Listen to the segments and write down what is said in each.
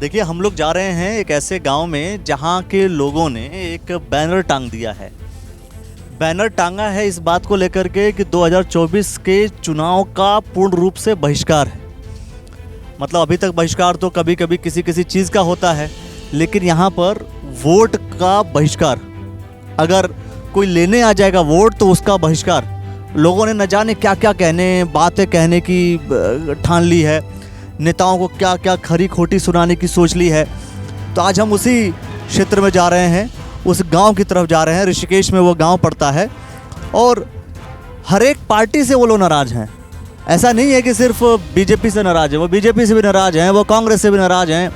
देखिए, हम लोग जा रहे हैं एक ऐसे गांव में जहां के लोगों ने एक बैनर टांग दिया है। बैनर टांगा है इस बात को लेकर के कि 2024 के चुनाव का पूर्ण रूप से बहिष्कार है। मतलब अभी तक बहिष्कार तो कभी कभी किसी किसी चीज़ का होता है, लेकिन यहाँ पर वोट का बहिष्कार। अगर कोई लेने आ जाएगा वोट तो उसका बहिष्कार। लोगों ने न जाने क्या क्या बातें कहने की ठान ली है, नेताओं को क्या क्या खरी खोटी सुनाने की सोच ली है। तो आज हम उसी क्षेत्र में जा रहे हैं, उस गांव की तरफ जा रहे हैं। ऋषिकेश में वो गांव पड़ता है और हर एक पार्टी से वो लोग नाराज़ हैं। ऐसा नहीं है कि सिर्फ बीजेपी से नाराज़ हैं, वो बीजेपी से भी नाराज़ हैं, वो कांग्रेस से भी नाराज़ हैं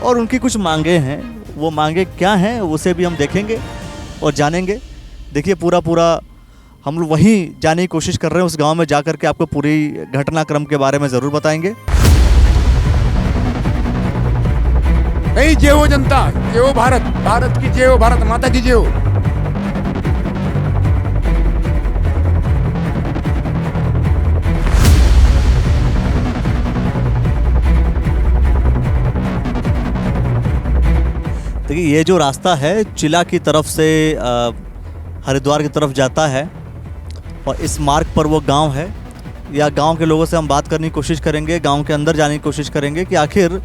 और उनकी कुछ मांगे हैं। वो मांगे क्या हैं उसे भी हम देखेंगे और जानेंगे। देखिए, पूरा हम लोग वहीं जाने की कोशिश कर रहे हैं। उस गांव में जाकर के आपको पूरी घटनाक्रम के बारे में ज़रूर बताएंगे। जय हो जनता, जय हो भारत, भारत की जय हो, भारत माता की जय हो। देखिए, ये जो रास्ता है चिला की तरफ से हरिद्वार की तरफ जाता है और इस मार्ग पर वो गांव है। या गांव के लोगों से हम बात करने की कोशिश करेंगे, गांव के अंदर जाने की कोशिश करेंगे कि आखिर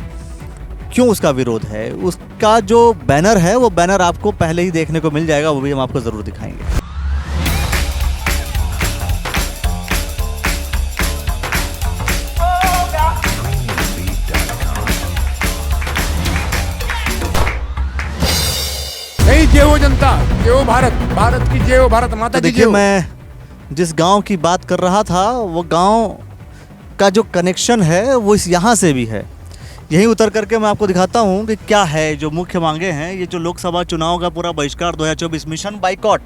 क्यों उसका विरोध है। उसका जो बैनर है वो बैनर आपको पहले ही देखने को मिल जाएगा, वो भी हम आपको ज़रूर दिखाएंगे। जय हो जनता, जय हो भारत, भारत की जय हो, भारत माता की जय हो। मैं जिस गांव की बात कर रहा था वो गांव का जो कनेक्शन है वो इस यहाँ से भी है। यहीं उतर करके मैं आपको दिखाता हूँ कि क्या है जो मुख्य मांगे हैं। ये जो लोकसभा चुनाव का पूरा बहिष्कार 2024 मिशन बाइकॉट,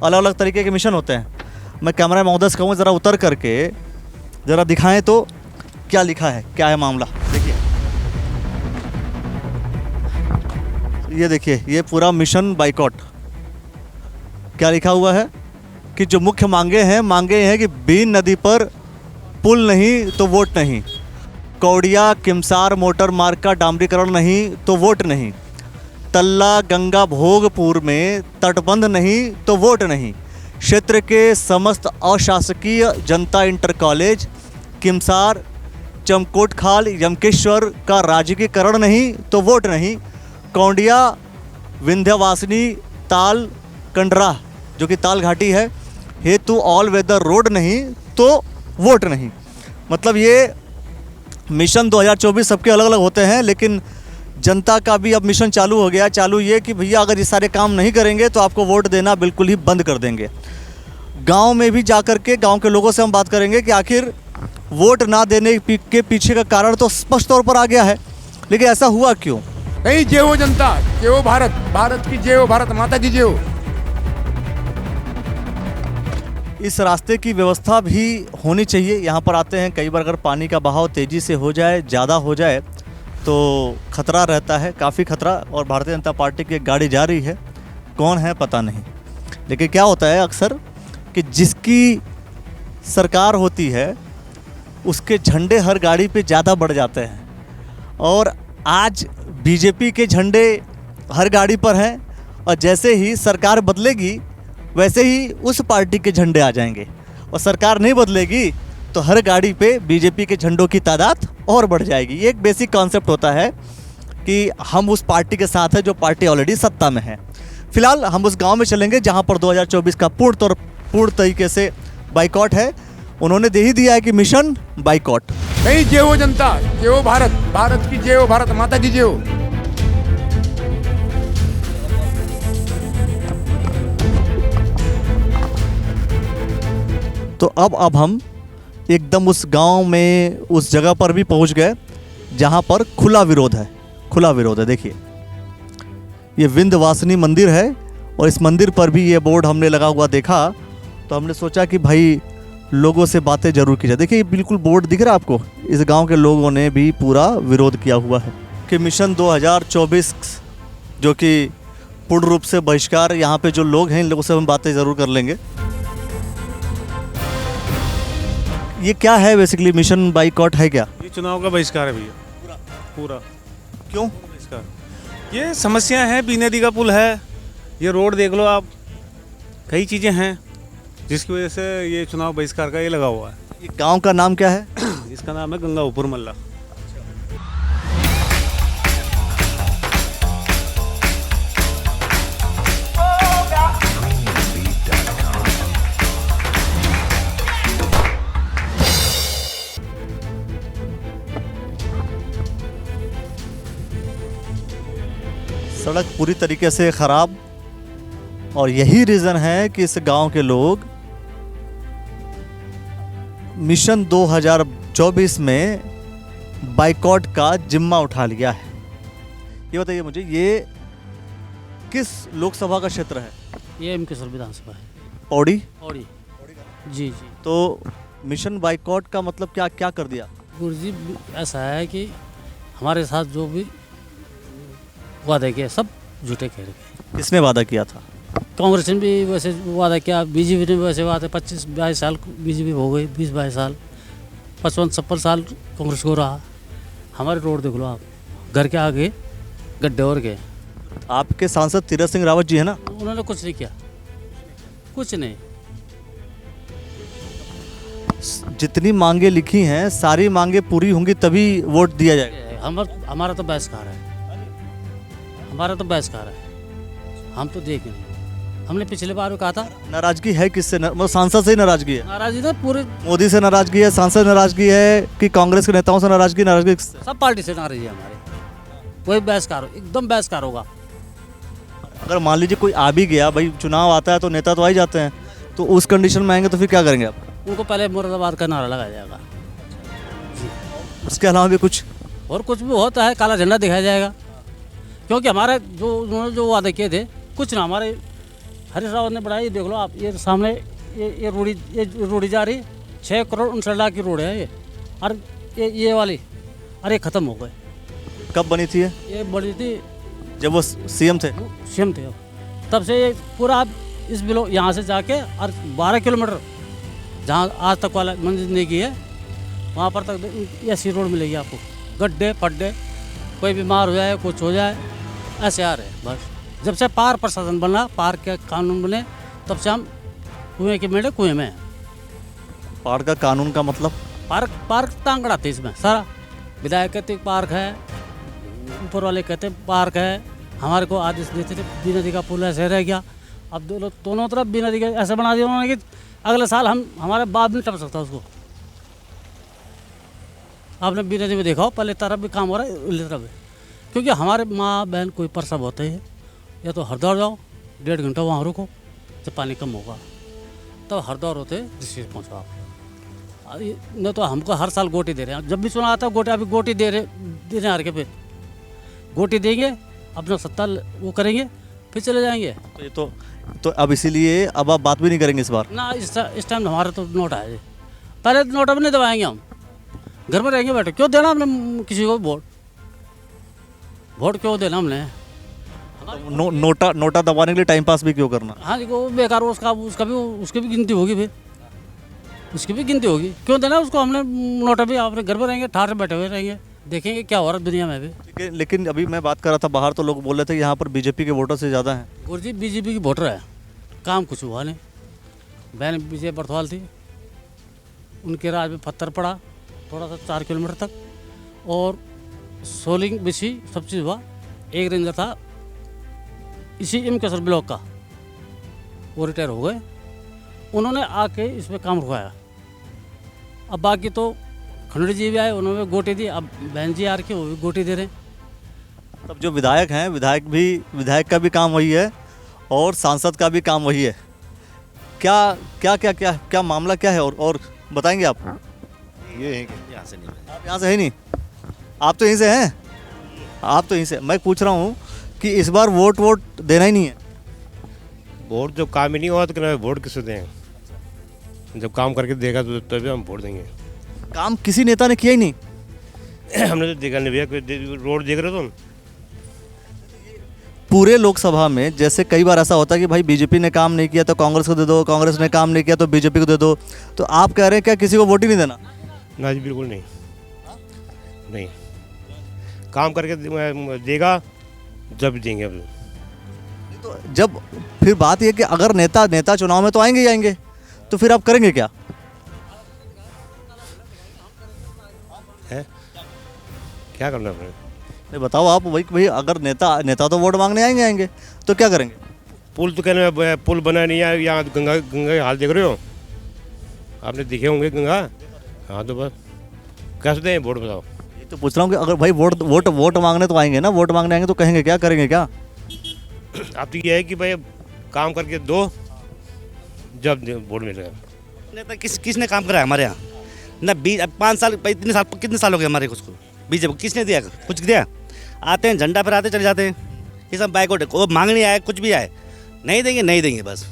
अलग अलग तरीके के मिशन होते हैं। मैं कैमरा महोदय से कहूँ ज़रा उतर करके ज़रा दिखाएं तो क्या लिखा है, क्या है मामला। देखिए, ये देखिए, ये पूरा मिशन बाइकॉट। क्या लिखा हुआ है कि जो मुख्य मांगे हैं कि बीन नदी पर पुल नहीं तो वोट नहीं, कौड़िया किमसार मोटर मार्ग का डामरीकरण नहीं तो वोट नहीं, तल्ला गंगा भोगपुर में तटबंध नहीं तो वोट नहीं, क्षेत्र के समस्त अशासकीय जनता इंटर कॉलेज किमसार चमकोट खाल यमकेश्वर का राजकीयकरण नहीं तो वोट नहीं, कौंडिया विंध्यवासिनी ताल कंडरा जो कि ताल घाटी है हेतु ऑल वेदर रोड नहीं तो वोट नहीं। मतलब ये मिशन 2024 सबके अलग अलग होते हैं, लेकिन जनता का भी अब मिशन चालू हो गया। चालू ये कि भैया अगर ये सारे काम नहीं करेंगे तो आपको वोट देना बिल्कुल ही बंद कर देंगे। गांव में भी जाकर के गांव के लोगों से हम बात करेंगे कि आखिर वोट ना देने के पीछे का कारण तो स्पष्ट तौर पर आ गया है, लेकिन ऐसा हुआ क्यों। जय हो जनता, जय हो भारत, भारत की जय हो, भारत माता की जय हो। इस रास्ते की व्यवस्था भी होनी चाहिए। यहाँ पर आते हैं कई बार, अगर पानी का बहाव तेज़ी से हो जाए, ज़्यादा हो जाए तो खतरा रहता है, काफ़ी खतरा। और भारतीय जनता पार्टी की एक गाड़ी जा रही है, कौन है पता नहीं। लेकिन क्या होता है अक्सर कि जिसकी सरकार होती है उसके झंडे हर गाड़ी पे ज़्यादा बढ़ जाते हैं। और आज बीजेपी के झंडे हर गाड़ी पर हैं और जैसे ही सरकार बदलेगी वैसे ही उस पार्टी के झंडे आ जाएंगे, और सरकार नहीं बदलेगी तो हर गाड़ी पे बीजेपी के झंडों की तादाद और बढ़ जाएगी। ये एक बेसिक कॉन्सेप्ट होता है कि हम उस पार्टी के साथ है जो पार्टी ऑलरेडी सत्ता में है। फिलहाल हम उस गांव में चलेंगे जहां पर 2024 का पूर्ण तरीके से बाइकॉट है। उन्होंने दे ही दिया है कि मिशन बाइकॉट। जय हो जनता, जय हो भारत, भारत की जय हो, भारत माता की जय हो। तो अब हम एकदम उस गांव में उस जगह पर भी पहुंच गए जहां पर खुला विरोध है। देखिए, ये विंध्यवासिनी मंदिर है और इस मंदिर पर भी ये बोर्ड हमने लगा हुआ देखा, तो हमने सोचा कि भाई लोगों से बातें जरूर की जाए। देखिए, ये बिल्कुल बोर्ड दिख रहा है आपको। इस गांव के लोगों ने भी पूरा विरोध किया हुआ है कि मिशन 2024 जो कि पूर्ण रूप से बहिष्कार। यहाँ पे जो लोग हैं इन लोगों से हम बातें ज़रूर कर लेंगे। ये क्या है बेसिकली, मिशन बाइकॉट है क्या? ये चुनाव का बहिष्कार है भैया, पूरा क्यों? इसका ये समस्या है, बी नदी का पुल है, ये रोड देख लो आप, कई चीज़ें हैं जिसकी वजह से ये चुनाव बहिष्कार का ये लगा हुआ है। ये गांव का नाम क्या है? इसका नाम है गंगा ऊपर मल्ला। सड़क पूरी तरीके से खराब, और यही रीज़न है कि इस गांव के लोग मिशन 2024 में बाइकॉट का जिम्मा उठा लिया है। ये बताइए मुझे, ये किस लोकसभा का क्षेत्र है? ये एम केसर विधानसभा है, पौड़ी। पौड़ी। जी जी। तो मिशन बाइकॉट का मतलब क्या क्या कर दिया? गुरु जी, ऐसा है कि हमारे साथ जो भी वादे किए सब झूठे कह रहे। किसने वादा किया था? कांग्रेस ने भी वैसे वादा किया, बीजेपी ने भी वैसे वादा, 25-22 साल बीजेपी हो गई, 20-22 साल, 55-56 साल कांग्रेस को रहा। हमारे रोड देख लो आप, घर के आगे गड्ढे और गए। आपके सांसद तीरथ सिंह रावत जी है ना? उन्होंने कुछ नहीं किया, कुछ नहीं। जितनी मांगे लिखी हैं सारी मांगे पूरी होंगी तभी वोट दिया जाएगा। हमारा तो बहिष्कार है, हमारा तो बहिष्कार है, हम तो देख नहीं। हमने पिछले बार भी कहा था। नाराजगी है किससे? मतलब सांसद से ही नाराजगी है? नाराजगी तो पूरे मोदी से नाराजगी है, सांसद से नाराजगी है कि कांग्रेस के नेताओं से नाराजगी? नाराजगी सब पार्टी से नाराजगी है हमारे। वही बहिष्कार, एकदम बहिष्कार होगा। अगर मान लीजिए कोई आ भी गया, भाई चुनाव आता है तो नेता तो आ ही जाते हैं, तो उस कंडीशन में आएंगे तो फिर क्या करेंगे आप? उनको पहले मुर्दाबाद का नारा लगाया जाएगा, उसके अलावा भी कुछ? और कुछ भी होता है काला झंडा दिखाया जाएगा, क्योंकि हमारे जो उन्होंने जो वादे किए थे कुछ ना। हमारे हरीश रावत ने बढ़ाई, देख लो आप, ये सामने ये रोड़ी जा रही, 6 करोड़ 59 लाख की रोड है ये। और ये वाली, अरे ख़त्म हो गए। कब बनी थी ये? ये बड़ी थी जब वो सीएम थे? सीएम थे, तब से ये पूरा आप इस बिलो यहाँ से जाके और 12 किलोमीटर जहाँ आज तक वाला मंजिल नहीं की है, वहाँ पर तक ऐसी रोड मिलेगी आपको। गड्ढे पड्डे, कोई बीमार हो जाए, कुछ हो जाए, ऐसे आ रहे हैं बस। जब से पार प्रशासन बना, पार के कानून बने, तब से हम कुएं के मेढ़े कुएं में हैं। पार्क का कानून का मतलब? पार्क तांगड़ा थे इसमें सारा। विधायक कहते पार्क है, ऊपर वाले कहते पार्क है। हमारे को आदेश देते थे बी नदी का पुल ऐसे रह गया, अब दोनों तरफ बी नदी का ऐसे बना दिया उन्होंने कि अगले साल हमारे बाप नहीं टप सकता उसको। आपने बी नदी में देखा हो, पहले तरफ भी काम हो रहा है, उल्ली तरफ है। क्योंकि हमारे माँ बहन कोई प्रसव होते हैं, या तो हरिद्वार जाओ, 1.5 घंटा वहाँ रुको, जब पानी कम होगा तब हरिद्वार होते ऋषिकेश पहुँचो आप। नहीं तो हमको हर साल गोटी दे रहे हैं, जब भी सुना आता है गोटी, अभी गोटी दे रहे हैं हर के पे गोटी देंगे, अपना सत्ता वो करेंगे, फिर चले जाएंगे। तो ये तो अब इसीलिए अब आप बात भी नहीं करेंगे इस बार ना? इस टाइम हमारा तो नोट है, पहले तो नोटा भी नहीं दबाएंगे हम, घर में रहेंगे बैठे। क्यों देना हमने किसी को वोट क्यों देना हमने? नोटा दबाने के लिए टाइम पास भी क्यों करना? हाँ जी, वो बेकार, उसकी भी गिनती होगी, फिर उसकी भी गिनती होगी। क्यों देना उसको हमने नोटा भी? अपने घर में रहेंगे, ठाठ बैठे हुए रहेंगे, देखेंगे क्या हो रहा है दुनिया में भी। लेकिन अभी मैं बात कर रहा था बाहर, तो लोग बोल रहे थे यहाँ पर बीजेपी के वोटर से ज़्यादा हैं। गुरु जी, बीजेपी की वोटर है, काम कुछ हुआ नहीं। बहन विजय बर्थवाल थी, उनके राज में पत्थर पड़ा थोड़ा सा 4 किलोमीटर तक, और सोलिंग बिछी, सब चीज़ हुआ। एक रेंजर था इसी एम केसर ब्लॉक का, वो रिटायर हो गए, उन्होंने आके इस पर काम रुकाया। अब बाकी तो खंडड़ी जी भी आए, उन्होंने गोटी दी, अब बहन जी आ रखी, वो भी गोटी दे रहे हैं। तब जो विधायक हैं, विधायक का भी काम वही है और सांसद का भी काम वही है। क्या क्या क्या क्या क्या मामला क्या है और बताएंगे आप? ये है कि यहाँ से नहीं है। आप यहाँ से है नहीं? आप तो यहीं से हैं? आप तो यहीं से। मैं पूछ रहा हूँ कि इस बार वोट देना ही नहीं है? वोट जब काम ही नहीं हुआ तो क्या वोट किसे दें? जब काम करके देगा तो तभी हम वोट देंगे। काम किसी नेता ने किया ही नहीं? हमने तो देखा नहीं भैया, कोई रोड देख रहे हो तुम? पूरे लोकसभा में जैसे कई बार ऐसा होता है कि भाई बीजेपी ने काम नहीं किया तो कांग्रेस को दे दो, कांग्रेस ने काम नहीं किया तो बीजेपी को दे दो, तो आप कह रहे हैं क्या किसी को वोट ही नहीं देना? ना जी, बिल्कुल नहीं। नहीं, काम करके देगा जब देंगे अब। तो जब फिर बात ये कि अगर नेता चुनाव में तो आएंगे ही आएंगे, तो फिर आप करेंगे क्या? है क्या करना है? नहीं बताओ आप, भाई अगर नेता तो वोट मांगने आएंगे तो क्या करेंगे? पुल तो कहने में पुल बना नहीं है, यहाँ गंगा के हाल देख रहे हो, आपने देखे होंगे गंगा। हाँ तो बस कैसे दें वोट बताओ। ये तो पूछ रहा हूँ कि अगर भाई वोट मांगने तो आएंगे ना, वोट मांगने आएंगे तो कहेंगे क्या, करेंगे क्या? अब तो ये है कि भाई काम करके दो जब वोट मिलेगा। नेता किसने काम करा है हमारे यहाँ? ना 5 साल, कितने साल हो गए हमारे को बीजेपी किसने दिया? कुछ दिया? आते हैं झंडा पर आते चले जाते हैं, ये सब बाइकआउट है। वो मांगने आए कुछ भी आए, नहीं देंगे बस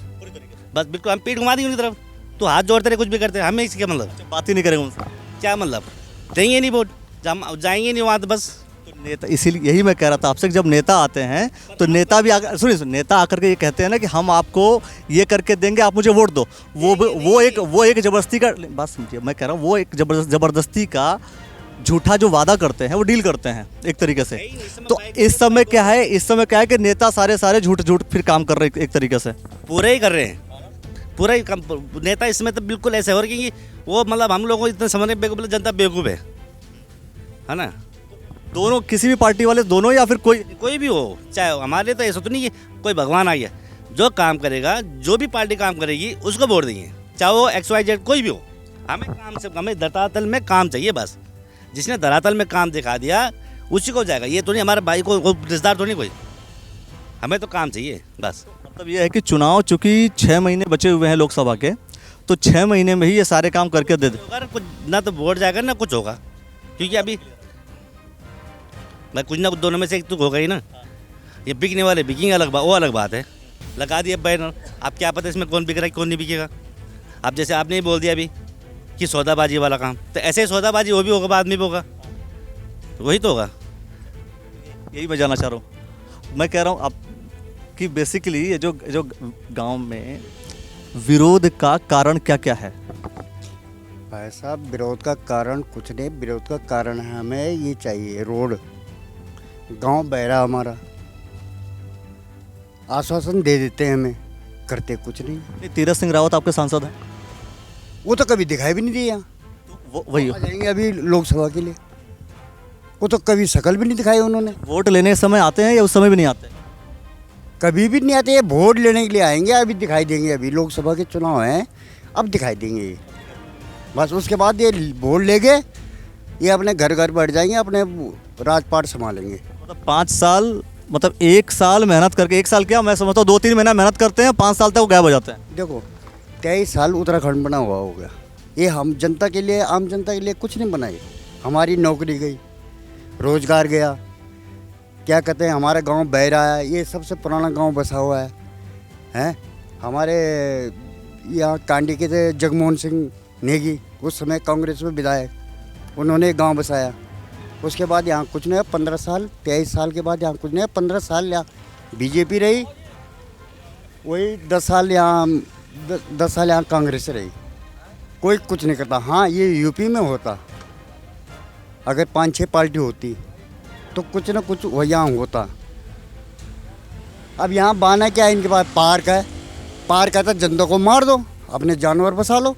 बिल्कुल हम पीठ घुमा देंगे उनकी तरफ। तो हाथ जोड़ते रहे कुछ भी करते हैं, हमें इसका मतलब बात ही नहीं करेंगे उनसे। क्या मतलब? देंगे नहीं वोट, जाएंगे नहीं वहाँ तो बस। तो नेता, इसीलिए यही मैं कह रहा था आपसे कि जब नेता आते हैं तो नेता भी सुनिए नेता आकर के ये कहते हैं ना कि हम आपको ये करके देंगे, आप मुझे वोट दो। वो एक जबरदस्ती का, बात समझिए मैं कह रहा हूँ, वो एक जबरदस्ती का झूठा जो वादा करते हैं वो डील करते हैं एक तरीके से। तो इस समय क्या है कि नेता सारे झूठ फिर काम कर रहे हैं एक तरीके से। पूरे ही कर रहे हैं, पूरा ही काम। नेता इसमें तो बिल्कुल ऐसे हो रहे कि वो मतलब हम लोगों को इतने समझ बेवकूफ़, जनता बेवकूफ़ है ना। दोनों, किसी भी पार्टी वाले दोनों, या फिर कोई भी हो, चाहे हमारे तो ऐसा तो नहीं कि कोई भगवान आ गया। जो काम करेगा, जो भी पार्टी काम करेगी उसको वोट देंगे, चाहे वो XYZ कोई भी हो। हमें धरातल में काम चाहिए बस। जिसने धरातल में काम दिखा दिया उसी को जाएगा। ये तो नहीं हमारे भाई को रिश्तेदार तो नहीं कोई, हमें तो काम चाहिए बस। मतलब ये है कि चुनाव चूंकि 6 महीने बचे हुए हैं लोकसभा के, तो 6 महीने में ही ये सारे काम करके दे दे। अगर कुछ ना तो वोट जाएगा ना कुछ होगा, क्योंकि अभी मैं कुछ ना कुछ दोनों में से एक तो होगा ही ना। ये बिकने वाले बिकेंगे, वो अलग बात है। लगा दिए बैनर, आप क्या पता इसमें कौन बिक रहा है कौन नहीं बिकेगा। अब जैसे आपने ही बोल दिया अभी कि सौदाबाजी वाला काम, तो ऐसे ही सौदाबाजी वो भी होगा, बाद में भी होगा, वही तो होगा। यही मैं जानना चाह रहा हूँ। मैं कह रहा हूँ आप कि बेसिकली ये जो गांव में विरोध का कारण क्या क्या है? भाई साहब, विरोध का कारण कुछ नहीं, विरोध का कारण है हमें ये चाहिए रोड। गांव बहरा हमारा, आश्वासन दे देते हैं हमें, करते कुछ नहीं। तीरथ सिंह रावत आपके सांसद हैं? वो तो कभी दिखाई भी नहीं दिया। वही आ जाएंगे अभी लोकसभा के लिए, वो तो कभी शक्ल भी नहीं दिखाई उन्होंने। वोट लेने के समय आते हैं या उस समय भी नहीं आते? कभी भी नहीं आते। ये वोट लेने के लिए आएंगे, अभी दिखाई देंगे। अभी लोकसभा के चुनाव हैं, अब दिखाई देंगे ये बस। उसके बाद ये वोट लेंगे, ये अपने घर घर बैठ जाएंगे, अपने राजपाट संभालेंगे। मतलब 5 साल, मतलब 1 साल मेहनत करके, 1 साल क्या मैं समझता हूँ 2-3 महीना मेहनत करते हैं, 5 साल तक वो गायब हो जाते हैं। देखो 23 साल उत्तराखंड बना हुआ हो गया, ये हम जनता के लिए, आम जनता के लिए कुछ नहीं बनाई। हमारी नौकरी गई, रोजगार गया, क्या कहते हैं, हमारा गांव बह रहा है। ये सबसे पुराना गांव बसा हुआ है। हमारे यहाँ कांडी के थे जगमोहन सिंह नेगी, उस समय कांग्रेस में विधायक, उन्होंने गांव बसाया। उसके बाद यहाँ कुछ नहीं है। 15 साल 23 साल के बाद यहाँ कुछ नहीं है। 15 साल यहाँ बीजेपी रही, वही 10 साल यहाँ कांग्रेस रही, कोई कुछ नहीं करता। हाँ, ये यूपी में होता, अगर 5-6 पार्टी होती तो कुछ ना कुछ यहाँ होता। अब यहाँ बहाना क्या है इनके पास? पार्क है तो जनता को मार दो, अपने जानवर बसा लो।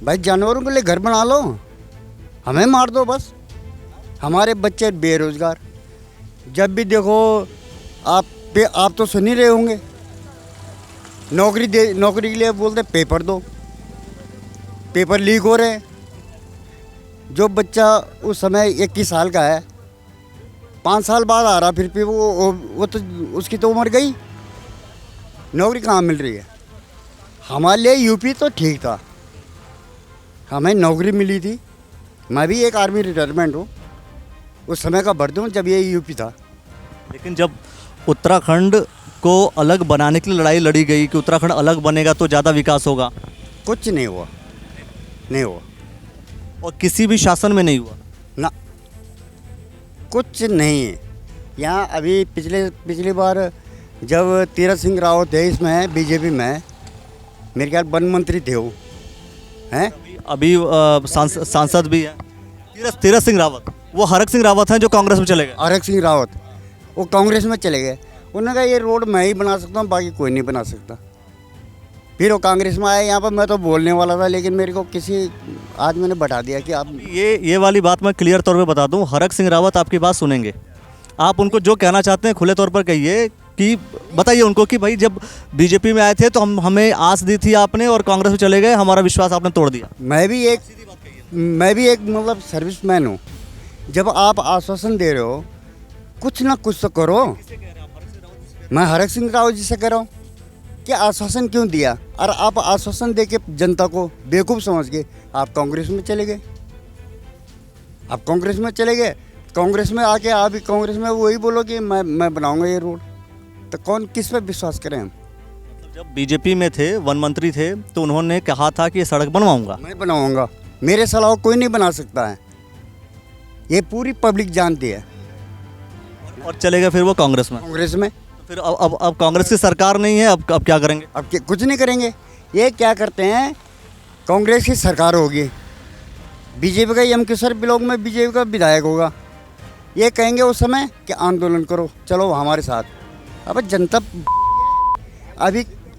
भाई जानवरों के लिए घर बना लो, हमें मार दो बस। हमारे बच्चे बेरोजगार, जब भी देखो आप तो सुन ही रहे होंगे, नौकरी के लिए बोलते पेपर दो, पेपर लीक हो रहे हैं। जो बच्चा उस समय 21 साल का है, 5 साल बाद आ रहा, फिर भी वो तो उसकी तो उम्र गई, नौकरी कहाँ मिल रही है। हमारे लिए यूपी तो ठीक था, हमें नौकरी मिली थी। मैं भी एक आर्मी रिटायरमेंट हूँ, उस समय का भर्ती हूँ जब ये यूपी था। लेकिन जब उत्तराखंड को अलग बनाने के लिए लड़ाई लड़ी गई कि उत्तराखंड अलग बनेगा तो ज़्यादा विकास होगा, कुछ नहीं हुआ, नहीं हुआ। और किसी भी शासन में नहीं हुआ ना, कुछ नहीं है यहाँ। अभी पिछली बार जब तीरथ सिंह रावत थे इसमें बीजेपी में, मेरे ख्याल वन मंत्री थे वो, हैं? अभी सांसद भी है तीरथ सिंह रावत। वो हरक सिंह रावत हैं जो कांग्रेस में चले गए। हरक सिंह रावत वो कांग्रेस में चले गए। उन्होंने कहा ये रोड मैं ही बना सकता हूँ, बाकी कोई नहीं बना सकता। फिर वो कांग्रेस में आए। यहाँ पर मैं तो बोलने वाला था, लेकिन मेरे को किसी आदमी ने बता दिया कि आप ये वाली बात मैं क्लियर तौर पे बता दूं, हरक सिंह रावत आपकी बात सुनेंगे। आप उनको जो कहना चाहते हैं खुले तौर पर कहिए, कि बताइए उनको कि भाई जब बीजेपी में आए थे तो हमें आस दी थी आपने, और कांग्रेस में चले गए, हमारा विश्वास आपने तोड़ दिया। मैं भी एक मतलब सर्विसमैन हूँ। जब आप आश्वासन दे रहे हो, कुछ ना कुछ तो करो। मैं हरक सिंह रावत जी से कह रहा हूँ कि आश्वासन क्यों दिया, और आप आश्वासन दे के जनता को बेवकूफ़ समझ के आप कांग्रेस में चले गए। आप कांग्रेस में चले गए, कांग्रेस में आके आप भी कांग्रेस में वही बोलो कि मैं बनाऊंगा ये रोड, तो कौन किस पे विश्वास करें हम। जब बीजेपी में थे, वन मंत्री थे, तो उन्होंने कहा था कि ये सड़क बनवाऊंगा। मैं बनाऊंगा, मेरे सलाह कोई नहीं बना सकता है, ये पूरी पब्लिक जानती है। और चले गए फिर वो कांग्रेस में। कांग्रेस में फिर अब कांग्रेस की सरकार नहीं है, अब क्या करेंगे? अब कुछ नहीं करेंगे। ये क्या करते हैं, कांग्रेस की सरकार होगी, बीजेपी का एम किशोर ब्लॉक में बीजेपी का विधायक होगा। ये कहेंगे उस समय कि आंदोलन करो, चलो हमारे साथ। अब जनता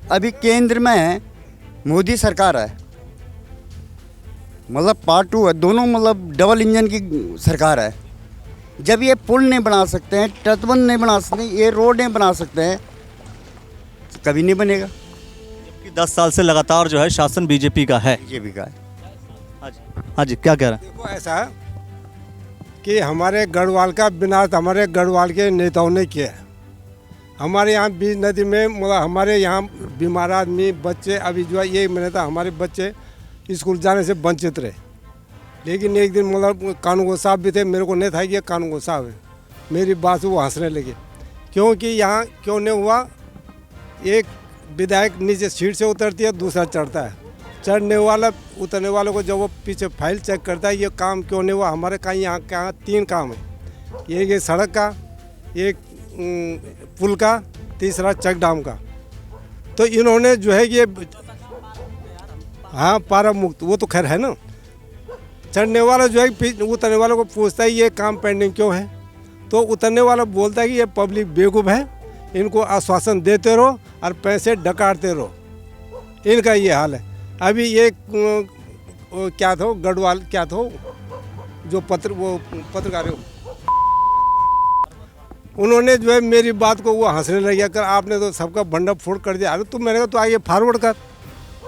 अभी केंद्र में मोदी सरकार है, मतलब पार्ट 2 है, दोनों मतलब डबल इंजन की सरकार है। जब ये पुल नहीं बना सकते हैं, तटबंध नहीं बना सकते, ये रोड नहीं बना सकते हैं, तो कभी नहीं बनेगा। जबकि 10 साल से लगातार जो है शासन बीजेपी का है। बीजेपी का है। हाँ जी, क्या कह रहे हैं? देखो ऐसा है कि हमारे गढ़वाल का विनाश हमारे गढ़वाल के नेताओं ने किया है। हमारे यहाँ बीज नदी में मतलब हमारे यहाँ बीमार आदमी बच्चे, अभी जो है ये महीने था हमारे बच्चे स्कूल जाने से वंचित रहे। लेकिन एक दिन मतलब कानून साहब भी थे, मेरे को नहीं था कि ये कानून साहब है, मेरी बात से वो हंसने लगे, क्योंकि यहाँ क्यों नहीं हुआ। एक विधायक नीचे सीट से उतरती है, दूसरा चढ़ता है, चढ़ने वाला उतरने वालों को जब वो पीछे फाइल चेक करता है, ये काम क्यों नहीं हुआ। हमारे कहीं यहाँ क्या 3 काम है, एक ये सड़क का, एक पुल का, तीसरा चेक डैम का। तो इन्होंने जो है ये हाँ पारा मुक्त, वो तो खैर है ना। चढ़ने वाला जो है उतरने वालों को पूछता है ये काम पेंडिंग क्यों है, तो उतरने वाला बोलता है कि ये पब्लिक बेवकूफ़ है, इनको आश्वासन देते रहो और पैसे डकारते रहो, इनका ये हाल है। अभी ये क्या था गढ़वाल, क्या था जो पत्रकार उन्होंने जो है मेरी बात को वो हंसने लग गया, कर आपने तो सबका भंडा फोड़ कर दिया। अरे तुम मैंने कहा तो आगे फॉरवर्ड कर,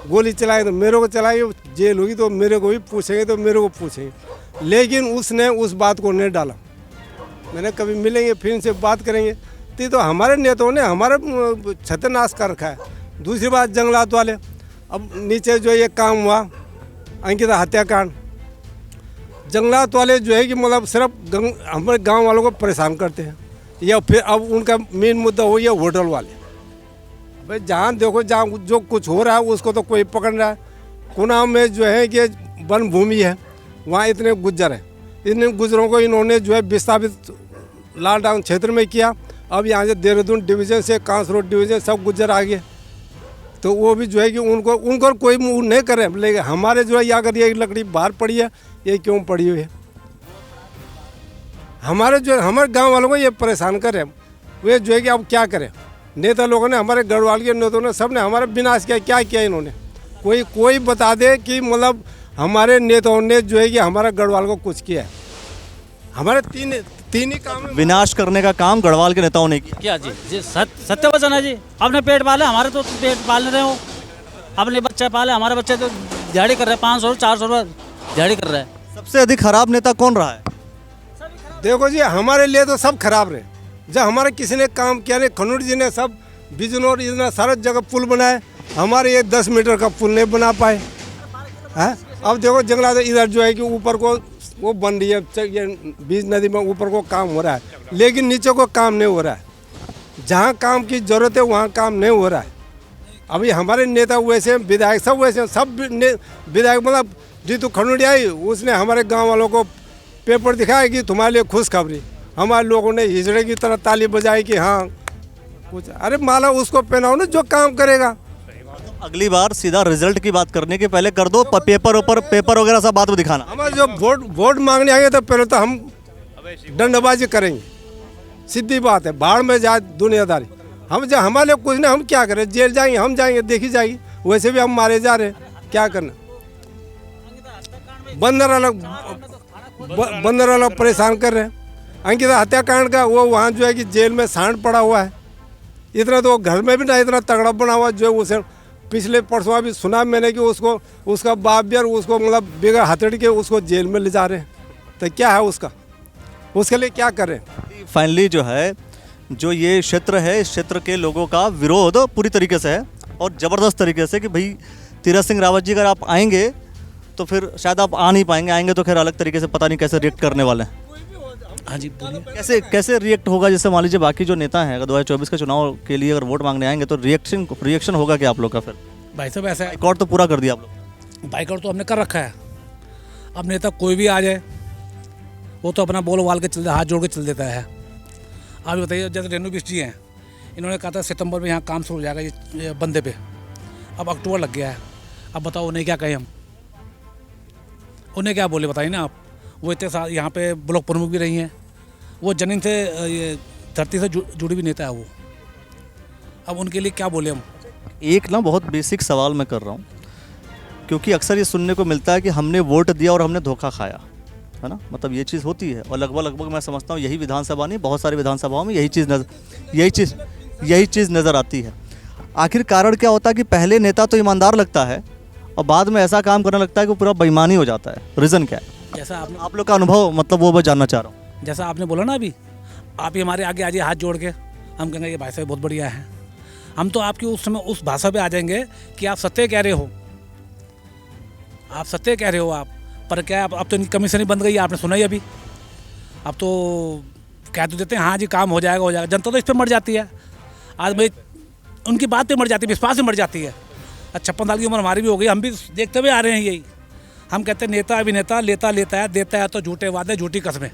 गोली चलाए तो मेरे को चलाए, जेल होगी तो मेरे को भी पूछेंगे, तो मेरे को पूछेंगे। लेकिन उसने उस बात को नहीं डाला। मैंने कभी मिलेंगे फिर इनसे बात करेंगे। तो हमारे नेताओं ने हमारा सत्यानाश कर रखा है। दूसरी बात जंगलात वाले, अब नीचे जो ये काम हुआ अंकिता हत्याकांड, जंगलात वाले जो है कि मतलब सिर्फ हमारे गांव वालों को परेशान करते हैं, या फिर अब उनका मेन मुद्दा हो गया होटल वाले। भाई जहाँ देखो जहाँ जो कुछ हो रहा है उसको तो कोई पकड़ रहा है। कुनाव में जो है कि वन भूमि है, वहाँ इतने गुज्जर हैं, इतने गुज्जरों को इन्होंने जो है विस्थापित लालडाउन क्षेत्र में किया। अब यहाँ से देहरादून डिवीज़न से कांस रोड डिवीज़न सब गुज्जर आ गए, तो वो भी जो है कि उनको कोई मुँह नहीं करे। लेकिन हमारे जो है या अगर ये लकड़ी बाहर पड़ी है, ये क्यों पड़ी हुई है, हमारे जो हमारे गांव वालों को ये परेशान करे। वे जो है कि अब क्या करें, नेता लोगों ने, हमारे गढ़वाल के नेताओं ने, सब ने हमारा विनाश किया। क्या किया इन्होंने, कोई बता दे कि मतलब हमारे नेताओं ने जो है कि हमारा गढ़वाल को कुछ किया है। हमारे तीन ही काम विनाश करने का काम गढ़वाल के नेताओं ने किया। क्या जी सत्य वचन है जी। अपने पेट पाले, हमारे तो पेट पाल रहे हो, अपने बच्चे पाले, हमारे बच्चे तो दिहाड़ी कर रहे हैं, 500-400 रुपये दिहाड़ी कर रहे हैं। सबसे अधिक खराब नेता कौन रहा है? देखो जी, हमारे लिए तो सब खराब रहे। जब हमारे किसी ने काम किया नहीं, खनूर जी ने सब बिजनौर इतना सारा जगह पुल बनाए, हमारे ये 10 मीटर का पुल नहीं बना पाए हैं। अब देखो जंगलात इधर जो है कि ऊपर को वो बन रही है, ये बीज नदी में ऊपर को काम हो रहा है, लेकिन नीचे को काम नहीं हो रहा है। जहाँ काम की ज़रूरत है वहाँ काम नहीं हो रहा है। अभी हमारे नेता वैसे, विधायक सब वैसे, सब विधायक मतलब जीतू खनूरी आई, उसने हमारे गाँव वालों को पेपर दिखाया कि तुम्हारे लिए खुशखबरी। हमारे लोगों ने हिजड़े की तरह ताली बजाई कि हाँ कुछ। अरे माला उसको पहनाओ ना जो काम करेगा। अगली बार सीधा रिजल्ट की बात करने के पहले कर दो पेपर वगैरह सब बाद में दिखाना। हमारे जो वोट मांगने आएंगे तो पहले तो हम डंडबाजी करेंगे, सीधी बात है। बाढ़ में जाए दुनियादारी, हम जब हमारे कुछ नहीं, हम क्या करें, जेल जाएंगे, हम जाएंगे, देखी जाएगी। वैसे भी हम मारे जा रहे हैं, क्या करना। बंदर वाला परेशान कर रहे हैं। अंकिता हत्याकांड का वो वहाँ जो है कि जेल में सांड पड़ा हुआ है। इतना तो घर में भी ना इतना तगड़ा बना हुआ जो उसे पिछले परसों अभी सुना मैंने कि उसको उसका बाप भी और उसको मतलब बिगड़ हथेड़ी के उसको जेल में ले जा रहे हैं। तो क्या है उसका, उसके लिए क्या करें। फाइनली जो है, जो ये क्षेत्र है, इस क्षेत्र के लोगों का विरोध पूरी तरीके से है और ज़बरदस्त तरीके से कि भाई तीरथ सिंह रावत जी अगर आप आएंगे तो फिर शायद आप आ नहीं पाएंगे, आएंगे तो खैर अलग तरीके से, पता नहीं कैसे रिएक्ट करने वाले हैं। हाँ जी बोलिए। कैसे रिएक्ट होगा, जैसे मान लीजिए बाकी जो नेता हैं अगर 2024 के चुनाव के लिए अगर वोट मांगने आएंगे तो रिएक्शन होगा क्या आप लोग का? फिर भाई साहब ऐसा है, बाइकआउट तो पूरा कर दिया आप लोग। बाइकआउट तो हमने कर रखा है। अब नेता कोई भी आ जाए वो तो अपना बोल वाल के चल, हाथ जोड़ के चल देता है। आप बताइए, जैसे रेणु बिष्ट जी हैं, इन्होंने कहा था सितंबर में यहाँ काम शुरू हो जाएगा ये बंदे पे। अब अक्टूबर लग गया है, अब बताओ उन्हें क्या कहें हम, उन्हें क्या बोले बताइए ना आप। वो इतने साल यहाँ पे ब्लॉक प्रमुख भी रही हैं, वो जमीन से ये धरती से जुड़ी भी नेता है वो। अब उनके लिए क्या बोले हम। एक ना बहुत बेसिक सवाल मैं कर रहा हूँ, क्योंकि अक्सर ये सुनने को मिलता है कि हमने वोट दिया और हमने धोखा खाया, है ना। मतलब ये चीज़ होती है और लगभग मैं समझता हूँ यही विधानसभा नहीं, बहुत सारी विधानसभाओं में यही चीज़ नज़र आती है। आखिर कारण क्या होता है कि पहले नेता तो ईमानदार लगता है और बाद में ऐसा काम करने लगता है कि पूरा बेईमानी हो जाता है। रीज़न क्या है? जैसा आप लोग का अनुभव, मतलब वो मैं जानना चाह रहा हूँ। जैसा आपने बोला ना अभी, आप ही हमारे आगे आ जाइए हाथ जोड़ के, हम कहेंगे ये भाई साहब बहुत बढ़िया है। हम तो आपकी उस समय उस भाषा पे आ जाएंगे कि आप सत्य कह रहे हो, आप सत्य कह रहे हो आप। पर क्या अब तो इनकी कमीशन ही बंद गई है, आपने सुना ही अभी। अब तो कह तो देते हैं हाँ जी काम हो जाएगा। जनता तो इस पर मर जाती है। आज भाई उनकी बात पे मर जाती है, विश्वास पे मर जाती है। 56 साल की उम्र हमारी भी हो गई, हम भी देखते हुए आ रहे हैं यही। हम कहते हैं नेता अभिनेता लेता है, देता है तो झूठे वादे झूठी कस्में।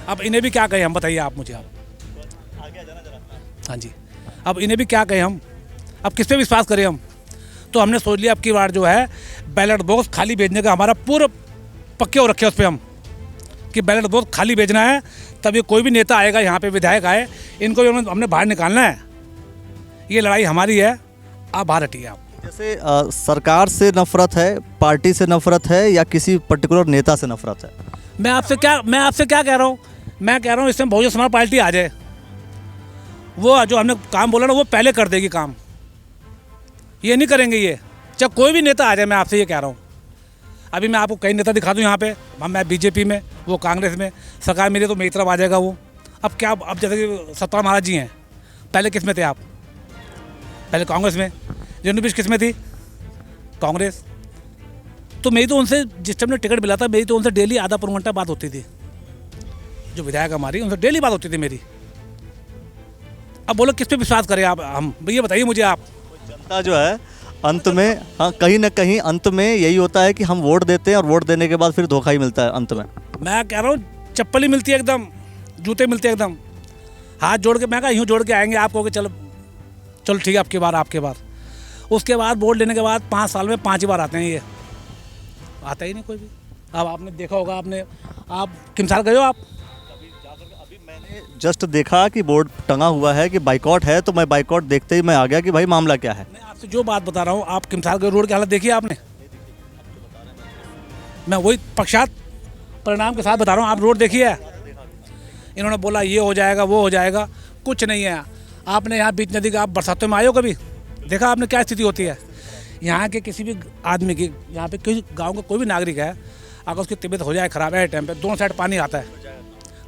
अब इन्हें भी क्या कहें हम, बताइए आप मुझे। आप हाँ जी, अब इन्हें भी क्या कहें हम, अब किस पे विश्वास करें हम। तो हमने सोच लिया अब की बार जो है बैलेट बॉक्स खाली भेजने का हमारा पूरा पक्के हो रखे उस पर हम, कि बैलेट बॉक्स खाली भेजना है। तब ये कोई भी नेता आएगा यहाँ पे, विधायक आए, इनको भी हमने बाहर निकालना है। ये लड़ाई हमारी है, आप बाहर हटिए आप। जैसे सरकार से नफरत है, पार्टी से नफरत है, या किसी पर्टिकुलर नेता से नफरत है? मैं आपसे क्या कह रहा हूँ, मैं कह रहा हूँ इसमें बहुजन समाज पार्टी आ जाए, वो जो हमने काम बोला ना वो पहले कर देगी काम। ये नहीं करेंगे ये, चाहे कोई भी नेता आ जाए। मैं आपसे ये कह रहा हूँ, अभी मैं आपको कई नेता दिखा दूँ यहाँ पे, मैं बीजेपी में, वो कांग्रेस में, सरकार मेरी तो मेरी तरफ आ जाएगा वो। अब क्या, अब जैसे कि सतपाल महाराज जी हैं, पहले किस में थे आप? पहले कांग्रेस में। रेणु बिष्ट किस में थी? कांग्रेस। तो मेरी तो उनसे जिस टाइम टिकट मिला था, मेरी तो उनसे डेली आधा पौन घंटा बात होती थी। जो विधायक हमारी, उनसे डेली बात होती थी मेरी। अब बोलो किस पे विश्वास करें आप, हम ये बताइए मुझे आप। जनता जो है अंत में, हाँ कहीं ना कहीं अंत में यही होता है कि हम वोट देते हैं और वोट देने के बाद फिर धोखा ही मिलता है अंत में। मैं कह रहा हूँ चप्पल ही मिलती है एकदम, जूते मिलते हैं एकदम। हाथ जोड़ के, मैं कहा यूँ जोड़ के आएंगे, आप कहोगे चलो ठीक है आपके बार। उसके बाद वोट लेने के बाद 5 साल में 5 ही बार आते हैं, ये आता ही नहीं कोई भी। अब आपने देखा होगा, आप किमसार गए हो आप? अभी मैंने जस्ट देखा कि बोर्ड टंगा हुआ है कि बाइकआउट है, तो मैं बाइकआउट देखते ही मैं आ गया कि भाई मामला क्या है। मैं आपसे जो बात बता रहा हूँ, आप किमसार गए, रोड की हालत देखी आपने? मैं वही पक्षात परिणाम के साथ बता रहा हूँ, आप रोड देखिए। इन्होंने बोला ये हो जाएगा वो हो जाएगा, कुछ नहीं है। आपने यहाँ बीच नदी का, आप बरसातों में आए हो कभी? देखा आपने क्या स्थिति होती है यहाँ के किसी भी आदमी की, यहाँ पे किसी गांव का कोई भी नागरिक है, अगर उसकी तबीयत हो जाए ख़राब है टाइम पे, दोनों साइड पानी आता है,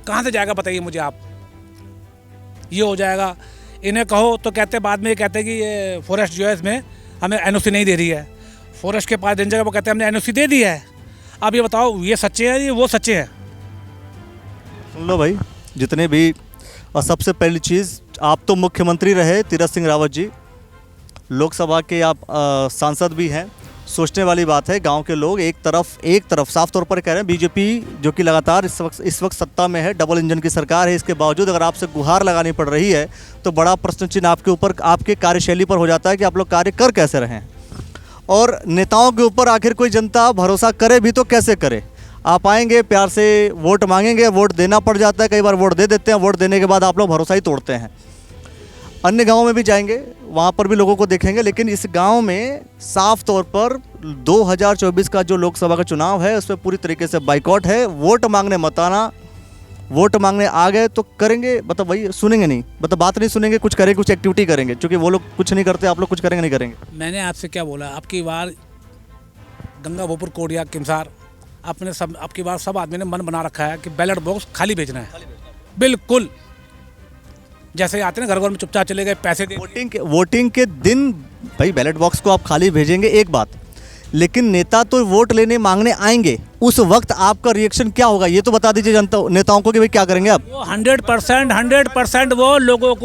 कहाँ से जाएगा बताइए मुझे आप। ये हो जाएगा, इन्हें कहो तो कहते हैं, बाद में ये कहते हैं कि ये फॉरेस्ट जो है इसमें हमें एनओसी नहीं दे रही है। फॉरेस्ट के पास जगह वो कहते हैं हमने एनओसी दे दी है। अब ये बताओ ये सच्चे हैं, ये वो सच्चे हैं? सुन लो भाई जितने भी, और सबसे पहली चीज़, आप तो मुख्यमंत्री रहे तीरथ सिंह रावत जी, लोकसभा के आप सांसद भी हैं। सोचने वाली बात है, गांव के लोग एक तरफ साफ तौर पर कह रहे हैं बीजेपी जो कि लगातार इस वक्त सत्ता में है, डबल इंजन की सरकार है, इसके बावजूद अगर आपसे गुहार लगानी पड़ रही है तो बड़ा प्रश्न चिन्ह आपके ऊपर, आपके कार्यशैली पर हो जाता है कि आप लोग कार्य कर कैसे रहे हैं। और नेताओं के ऊपर आखिर कोई जनता भरोसा करे भी तो कैसे करे? आप आएंगे, प्यार से वोट मांगेंगे, वोट देना पड़ जाता है, कई बार वोट दे देते हैं, वोट देने के बाद आप लोग भरोसा ही तोड़ते हैं। अन्य गाँव में भी जाएंगे, वहाँ पर भी लोगों को देखेंगे, लेकिन इस गाँव में साफ तौर पर 2024 का जो लोकसभा का चुनाव है उसमें पूरी तरीके से बाइकॉट है। वोट मांगने मत आना, वोट मांगने आ गए तो करेंगे, मतलब वही सुनेंगे नहीं, मतलब बात नहीं सुनेंगे, कुछ करेंगे, कुछ एक्टिविटी करेंगे, क्योंकि वो लोग कुछ नहीं करते, आप लोग कुछ करेंगे नहीं करेंगे। मैंने आपसे क्या बोला, आपकी बार गंगा भोपुर कोडिया किमसार आपने सब, आपकी बार सब आदमी ने मन बना रखा है कि बैलेट बॉक्स खाली भेजना है, बिल्कुल। जैसे आते हैं घर घर में चुपचाप चले गए, पैसे दे। वोटिंग के दिन भाई बैलेट बॉक्स को आप खाली भेजेंगे एक बात, लेकिन नेता तो वोट लेने मांगने आएंगे, उस वक्त आपका रिएक्शन क्या होगा ये तो बता दीजिए जनता नेताओं को कि भाई क्या करेंगे आप। वो 100% वो लोगों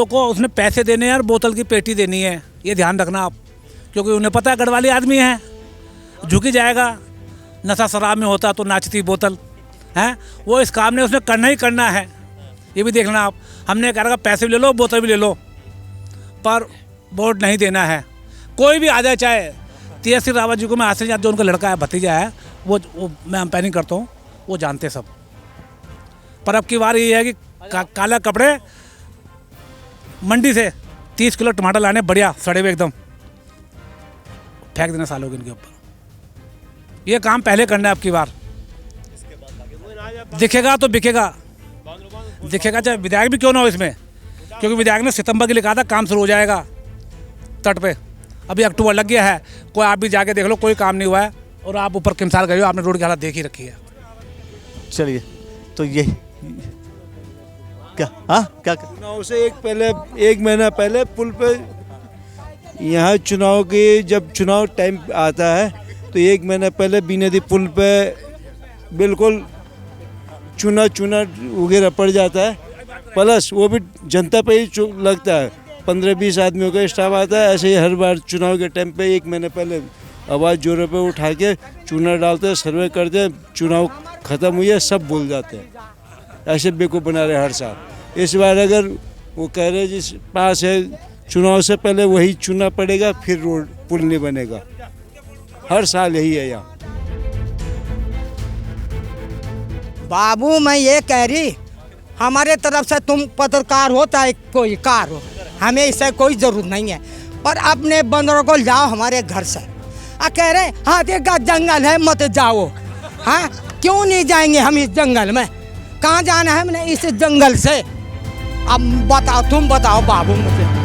को उसने पैसे देने हैं और बोतल की पेटी देनी है, ये ध्यान रखना आप, क्योंकि उन्हें पता है गढ़वाली आदमी है, झुकी जाएगा। नशा शराब में होता तो नाचती बोतल है, वो इस काम ने उसने करना ही करना है, ये भी देखना आप। हमने कहा पैसे भी ले लो, बोतल भी ले लो, पर वोट नहीं देना है। कोई भी आ जाए, चाहे TS रावत जी को मैं आज से जो उनका लड़का है, भतीजा है, वो मैं अंपायरिंग करता हूँ, वो जानते सब। पर अब की बार ये है कि काला कपड़े मंडी से 30 किलो टमाटर लाने, बढ़िया सड़े हुए एकदम, फेंक देना सालों के इनके ऊपर। ये काम पहले करना है अब की बार। दिखेगा तो बिकेगा, दिखेगा चाहे विधायक भी क्यों ना हो इसमें, क्योंकि विधायक ने सितंबर के लिए कहा था काम शुरू हो जाएगा तट पे, अभी अक्टूबर लग गया है। कोई आप भी जाके देख लो, कोई काम नहीं हुआ है। और आप ऊपर किमसार गए हो, आपने रोड की हालत देख ही रखी है। चलिए तो ये क्या, हाँ क्या चुनाव से एक महीना पहले पुल पे यहाँ चुनाव की, जब चुनाव टाइम आता है तो एक महीना पहले बी नदी पुल पे बिल्कुल चूना वगैरह पड़ जाता है, प्लस वो भी जनता पे ही लगता है। 15-20 आदमियों का स्टाफ आता है, ऐसे ही हर बार चुनाव के टाइम पे एक महीने पहले आवाज़ जोरों पे उठा के चूना डालते हैं, सर्वे करते हैं, चुनाव ख़त्म हुई है सब भूल जाते हैं। ऐसे बेवकूफ़ बना रहे हर साल। इस बार अगर वो कह रहे जिस पास है चुनाव से पहले वही चुना पड़ेगा, फिर रोड पुल नहीं बनेगा। हर साल यही है यहाँ। बाबू मैं ये कह रही, हमारे तरफ से तुम पत्रकार हो चाहे कोई कार हो, हमें इससे कोई ज़रूरत नहीं है, पर अपने बंदरों को लाओ हमारे घर से। कह रहे हाथी का जंगल है मत जाओ, हाँ क्यों नहीं जाएंगे हम इस जंगल में, कहाँ जाना है हमने इस जंगल से। अब बताओ, तुम बताओ बाबू मुझे।